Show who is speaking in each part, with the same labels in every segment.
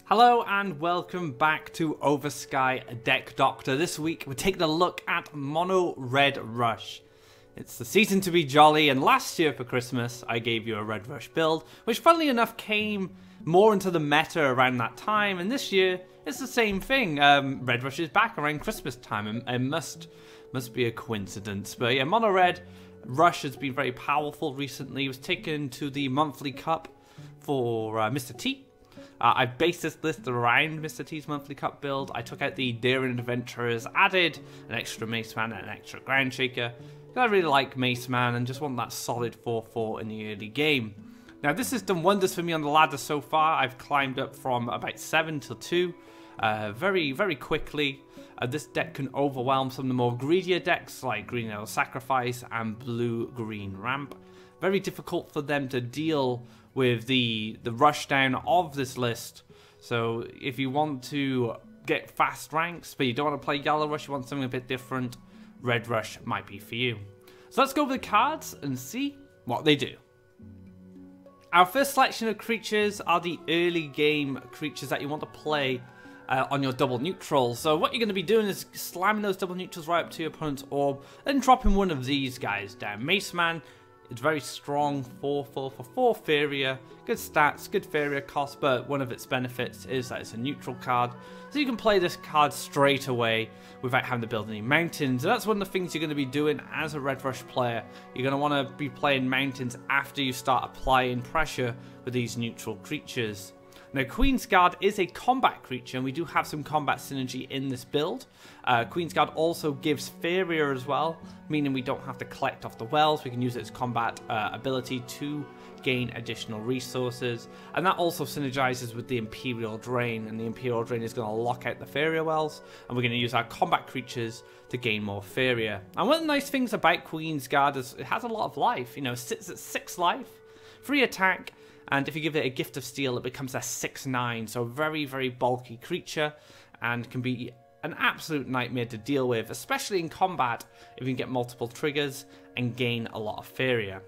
Speaker 1: Hello and welcome back to Oversky Deck Doctor. This week we're taking a look at Mono Red Rush. It's the season to be jolly, and last year for Christmas I gave you a Red Rush build, which funnily enough came more into the meta around that time, and this year it's the same thing. Red Rush is back around Christmas time, and it must be a coincidence. But yeah, Mono Red Rush has been very powerful recently. It was taken to the monthly cup for Mr. T. I based this list around Mr. T's monthly cup build. I took out the Daring Adventurers, added an extra Mace Man and an extra Ground Shaker. I really like Mace Man and just want that solid 4-4 in the early game. Now this has done wonders for me on the ladder so far. I've climbed up from about 7 to 2 very quickly. This deck can overwhelm some of the more greedier decks like Green Arrow Sacrifice and Blue Green Ramp. Very difficult for them to deal with the rush down of this list. So if you want to get fast ranks but you don't want to play Yellow Rush, you want something a bit different, Red Rush might be for you. So let's go over the cards and see what they do. Our first selection of creatures are the early game creatures that you want to play on your double neutral. So what you're going to be doing is slamming those double neutrals right up to your opponent's orb and dropping one of these guys down. Mace Man, it's very strong, 4-4 for 4 Faeria, good stats, good Faeria cost, but one of its benefits is that it's a neutral card, so you can play this card straight away without having to build any mountains. And that's one of the things you're going to be doing as a Red Rush player. You're going to want to be playing mountains after you start applying pressure with these neutral creatures. Now, Queen's Guard is a combat creature, and we do have some combat synergy in this build. Queen's Guard also gives Faeria as well, meaning we don't have to collect off the wells. We can use its combat ability to gain additional resources. And that also synergizes with the Imperial Drain, and the Imperial Drain is going to lock out the Faeria wells, and we're going to use our combat creatures to gain more Faeria. And one of the nice things about Queen's Guard is it has a lot of life. You know, it sits at 6 life, 3 attack, and if you give it a Gift of Steel, it becomes a 6/9, so a very bulky creature, and can be an absolute nightmare to deal with, especially in combat if you can get multiple triggers and gain a lot of Faeria.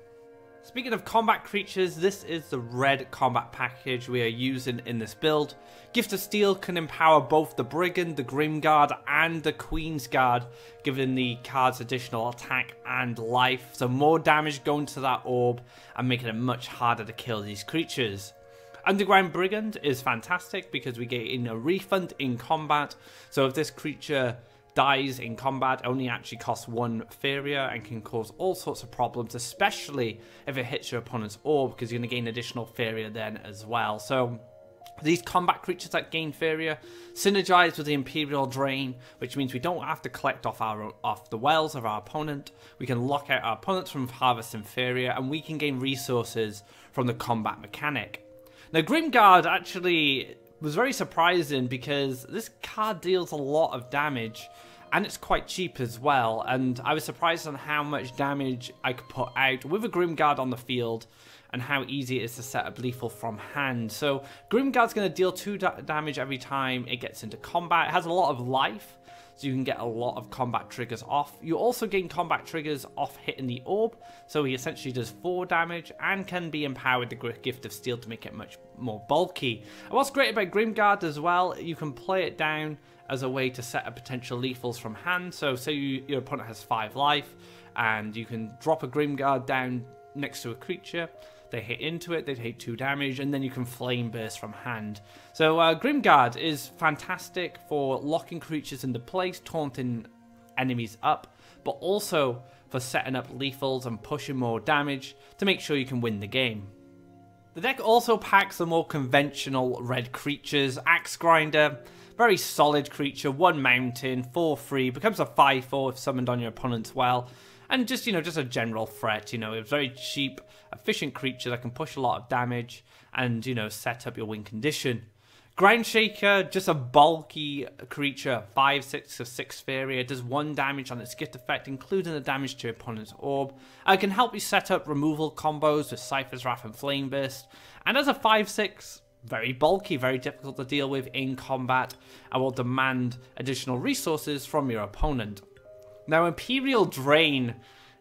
Speaker 1: Speaking of combat creatures, this is the red combat package we are using in this build. Gift of Steel can empower both the Brigand, the Grim Guard, and the Queen's Guard, giving the cards additional attack and life, so more damage going to that orb and making it much harder to kill these creatures. Underground Brigand is fantastic because we get a refund in combat, so if this creature dies in combat, only actually costs 1 Faeria and can cause all sorts of problems, especially if it hits your opponent's orb, because you're going to gain additional Faeria then as well. So these combat creatures that gain Faeria synergize with the Imperial Drain, which means we don't have to collect off the wells of our opponent. We can lock out our opponents from harvesting Faeria, and we can gain resources from the combat mechanic. Now, Grimguard actually was very surprising because this card deals a lot of damage, and it's quite cheap as well, and I was surprised on how much damage I could put out with a Grimguard on the field and how easy it is to set up lethal from hand. So Grimguard's going to deal 2 damage every time it gets into combat. It has a lot of life, so you can get a lot of combat triggers off. You also gain combat triggers off hitting the orb, so he essentially does 4 damage and can be empowered with the Gift of Steel to make it much more bulky. And what's great about Grimguard as well, you can play it down as a way to set up potential lethals from hand. So say your opponent has 5 life, and you can drop a Grimguard down next to a creature. They hit into it, they take 2 damage, and then you can Flame Burst from hand. So Grimguard is fantastic for locking creatures into place, taunting enemies up, but also for setting up lethals and pushing more damage to make sure you can win the game. The deck also packs the more conventional red creatures. Axe Grinder, very solid creature, 1 mountain, 4/3, becomes a 5/4 if summoned on your opponent's well. And just, just a general threat, a very cheap, efficient creature that can push a lot of damage and, set up your win condition. Ground Shaker, just a bulky creature, 5/6 of 6 Faeria, does 1 damage on its gift effect, including the damage to your opponent's orb. It can help you set up removal combos with Cypher's Wrath and Flame Burst. And as a 5/6, very bulky, very difficult to deal with in combat, and will demand additional resources from your opponent. Now, Imperial Drain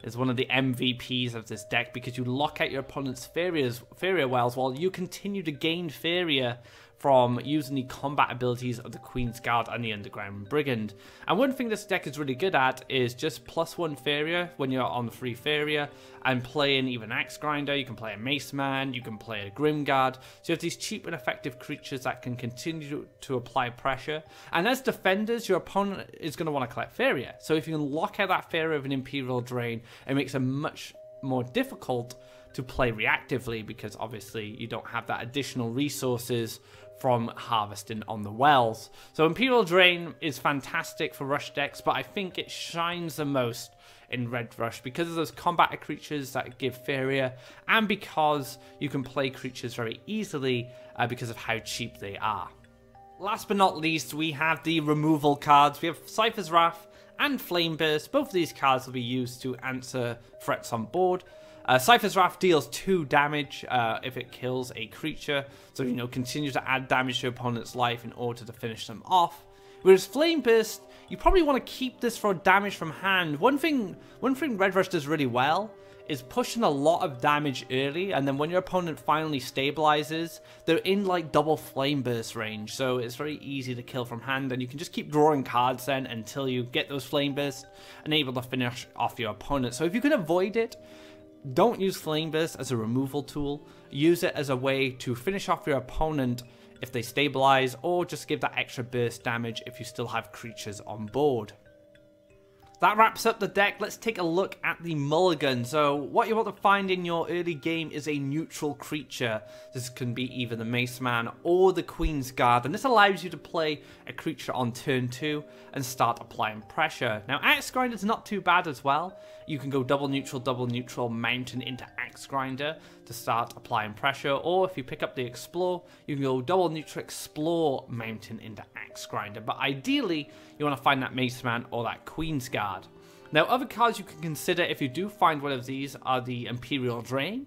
Speaker 1: is one of the MVPs of this deck because you lock out your opponent's Faeria wells while you continue to gain Faeria from using the combat abilities of the Queen's Guard and the Underground Brigand. And one thing this deck is really good at is just +1 Faeria when you're on the free Faeria, and playing even Axe Grinder. You can play a Mace Man, you can play a Grimguard. So you have these cheap and effective creatures that can continue to apply pressure. And as defenders, your opponent is going to want to collect Faeria. So if you can lock out that Faeria with an Imperial Drain, it makes it much more difficult to play reactively, because obviously you don't have that additional resources from harvesting on the wells. So Imperial Drain is fantastic for rush decks, but I think it shines the most in Red Rush because of those combat creatures that give Faeria, and because you can play creatures very easily because of how cheap they are. Last but not least, we have the removal cards. We have Cypher's Wrath and Flame Burst. Both of these cards will be used to answer threats on board. Cypher's Wrath deals 2 damage if it kills a creature, so continue to add damage to your opponent's life in order to finish them off. Whereas Flame Burst, you probably want to keep this for damage from hand. One thing Red Rush does really well is pushing a lot of damage early, and then when your opponent finally stabilizes, they're in like double Flame Burst range, so it's very easy to kill from hand, and you can just keep drawing cards then until you get those Flame Bursts and able to finish off your opponent. So if you can avoid it, don't use Flame Burst as a removal tool. Use it as a way to finish off your opponent if they stabilize, or just give that extra burst damage if you still have creatures on board. That wraps up the deck. Let's take a look at the Mulligan. So what you want to find in your early game is a neutral creature. This can be either the Mace Man or the Queen's Guard, and this allows you to play a creature on turn 2 and start applying pressure. Now Axe Grinder is not too bad as well. You can go double neutral, mountain into Axe Grinder to start applying pressure, or if you pick up the Explore, you can go double neutral, Explore, mountain into Axe Grinder. But ideally, you want to find that Mace Man or that Queen's Guard. Now, other cards you can consider if you do find one of these are the Imperial Drain,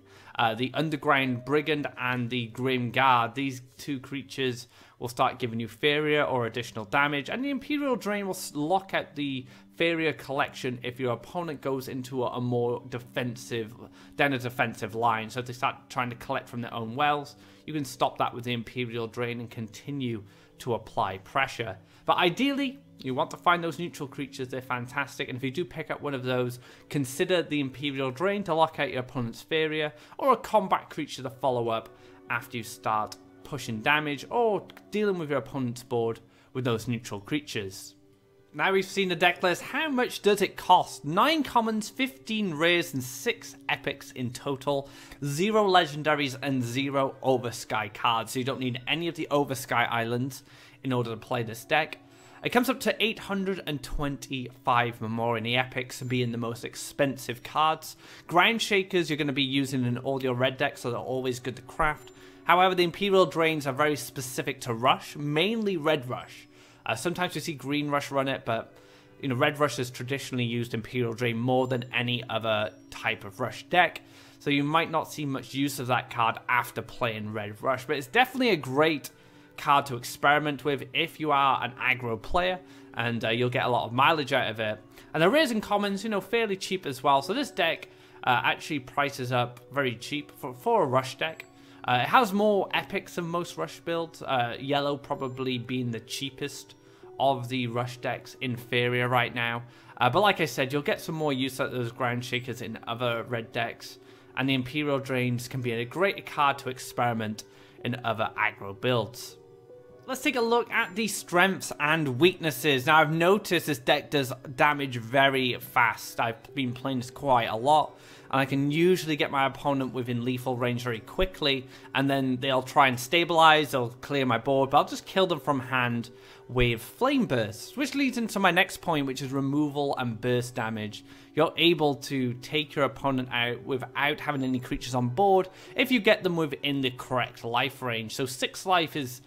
Speaker 1: the Underground Brigand, and the Grim Guard. These 2 creatures will start giving you Faeria or additional damage, and the Imperial Drain will lock out the Faeria collection if your opponent goes into a more defensive line. So if they start trying to collect from their own wells, you can stop that with the Imperial Drain and continue to apply pressure. But ideally, you want to find those neutral creatures. They're fantastic, and if you do pick up one of those, consider the Imperial Drain to lock out your opponent's Faeria, or a combat creature to follow up after you start pushing damage or dealing with your opponent's board with those neutral creatures. Now we've seen the deck list, how much does it cost? 9 commons, 15 rares, and 6 epics in total. 0 legendaries and 0 Oversky cards, so you don't need any of the Oversky islands in order to play this deck. It comes up to 825 Memoria in the epics, being the most expensive cards. Ground Shakers you're going to be using in all your red decks, so they're always good to craft. However, the Imperial Drains are very specific to Rush, mainly Red Rush. Sometimes you see Green Rush run it, but Red Rush has traditionally used Imperial Drain more than any other type of Rush deck, so you might not see much use of that card after playing Red Rush, but it's definitely a great card to experiment with if you are an aggro player, and you'll get a lot of mileage out of it. And the rares and commons, fairly cheap as well, so this deck actually prices up very cheap for a Rush deck. It has more epics than most Rush builds, yellow probably being the cheapest of the Rush decks in Faeria right now. But like I said, you'll get some more use out of those Ground Shakers in other red decks, and the Imperial Drains can be a great card to experiment in other aggro builds. Let's take a look at the strengths and weaknesses. Now, I've noticed this deck does damage very fast. I've been playing this quite a lot, and I can usually get my opponent within lethal range very quickly, and then they'll try and stabilize, they'll clear my board, but I'll just kill them from hand with Flame Burst, which leads into my next point, which is removal and burst damage. You're able to take your opponent out without having any creatures on board if you get them within the correct life range. So 6 life is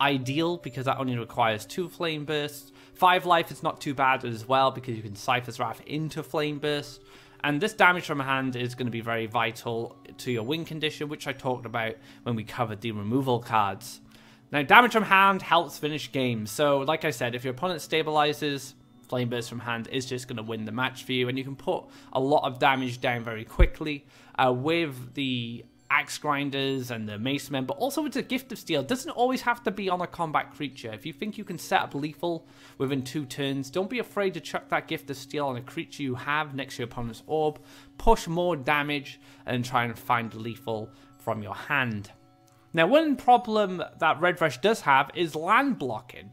Speaker 1: ideal because that only requires 2 Flame Bursts. 5 life is not too bad as well because you can Cypher's Wrath into Flame Burst. And this damage from hand is going to be very vital to your win condition, which I talked about when we covered the removal cards. Now, damage from hand helps finish games. So, like I said, if your opponent stabilizes, Flame Burst from hand is just going to win the match for you. And you can put a lot of damage down very quickly with the axe grinders and the mace men, but also with the Gift of Steel. It doesn't always have to be on a combat creature. If you think you can set up lethal within 2 turns, don't be afraid to chuck that Gift of Steel on a creature you have next to your opponent's orb, push more damage, and try and find lethal from your hand. Now, one problem that Red Rush does have is land blocking.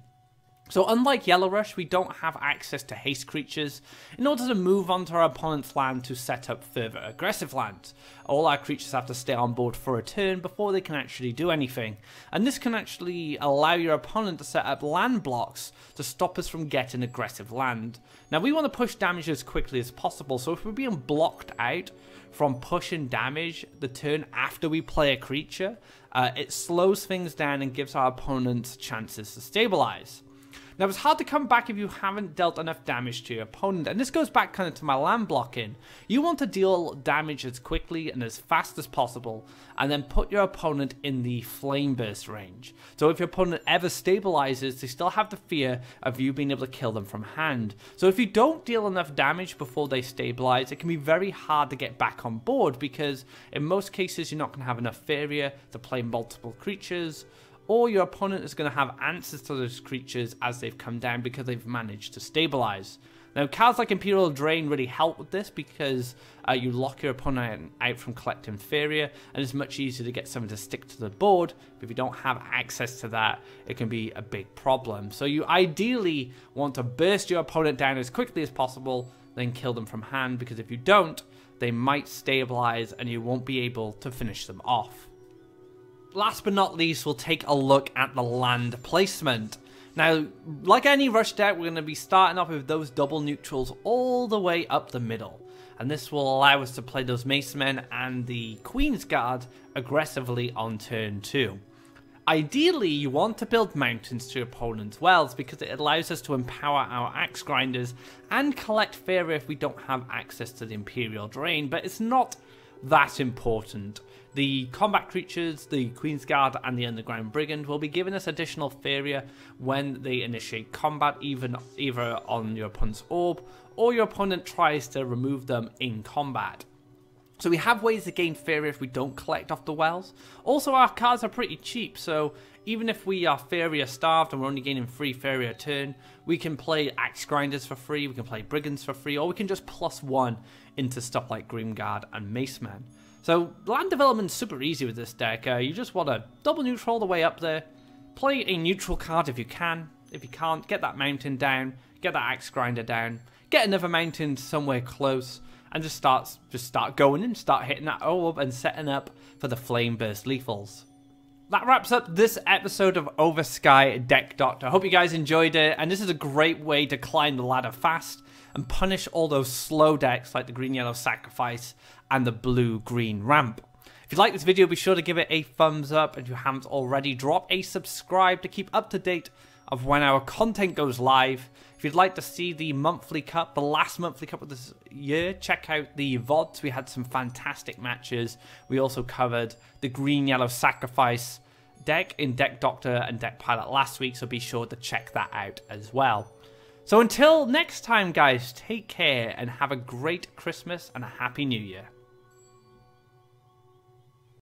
Speaker 1: So unlike Yellow Rush, we don't have access to haste creatures in order to move onto our opponent's land to set up further aggressive lands. All our creatures have to stay on board for a turn before they can actually do anything, and this can actually allow your opponent to set up land blocks to stop us from getting aggressive land. Now we want to push damage as quickly as possible, so if we're being blocked out from pushing damage the turn after we play a creature, it slows things down and gives our opponents chances to stabilize. Now, it's hard to come back if you haven't dealt enough damage to your opponent, and this goes back kind of to my land blocking. You want to deal damage as quickly and as fast as possible, and then put your opponent in the flame burst range. So if your opponent ever stabilizes, they still have the fear of you being able to kill them from hand. So if you don't deal enough damage before they stabilize, it can be very hard to get back on board, because in most cases you're not going to have enough Faeria to play multiple creatures, or your opponent is going to have answers to those creatures as they've come down because they've managed to stabilize. Now, cards like Imperial Drain really help with this because you lock your opponent out from collecting Faeria, and it's much easier to get someone to stick to the board. But if you don't have access to that, it can be a big problem. So you ideally want to burst your opponent down as quickly as possible, then kill them from hand, because if you don't, they might stabilize and you won't be able to finish them off. Last but not least, we'll take a look at the land placement. Now, like any rush deck, we're going to be starting off with those double neutrals all the way up the middle. And this will allow us to play those Mace Men and the Queen's Guard aggressively on turn 2. Ideally, you want to build mountains to your opponent's wells because it allows us to empower our axe grinders and collect Faeria if we don't have access to the Imperial Drain, but it's not that important. The combat creatures, the Queen's Guard and the Underground Brigand, will be giving us additional Faeria when they initiate combat, either on your opponent's orb or your opponent tries to remove them in combat. So we have ways to gain Faeria if we don't collect off the wells. Also, our cards are pretty cheap, so even if we are Faeria starved and we're only gaining 3 Faeria a turn, we can play Axe Grinders for free, we can play Brigands for free, or we can just +1 into stuff like Grimguard and Mace Men. So land development is super easy with this deck. You just want to double neutral all the way up there, play a neutral card if you can. If you can't, get that mountain down, get that axe grinder down, get another mountain somewhere close, and just start going and start hitting that orb and setting up for the flame burst lethals. That wraps up this episode of Oversky Deck Doctor. I hope you guys enjoyed it, and this is a great way to climb the ladder fast and punish all those slow decks like the Green-Yellow Sacrifice and the Blue-Green Ramp. If you like this video, be sure to give it a thumbs up, and if you haven't already, drop a subscribe to keep up to date of when our content goes live. If you'd like to see the monthly cup, the last monthly cup of this year, check out the VODs. We had some fantastic matches. We also covered the Green-Yellow Sacrifice deck in Deck Doctor and Deck Pilot last week, so be sure to check that out as well. So until next time, guys, take care and have a great Christmas and a Happy New Year.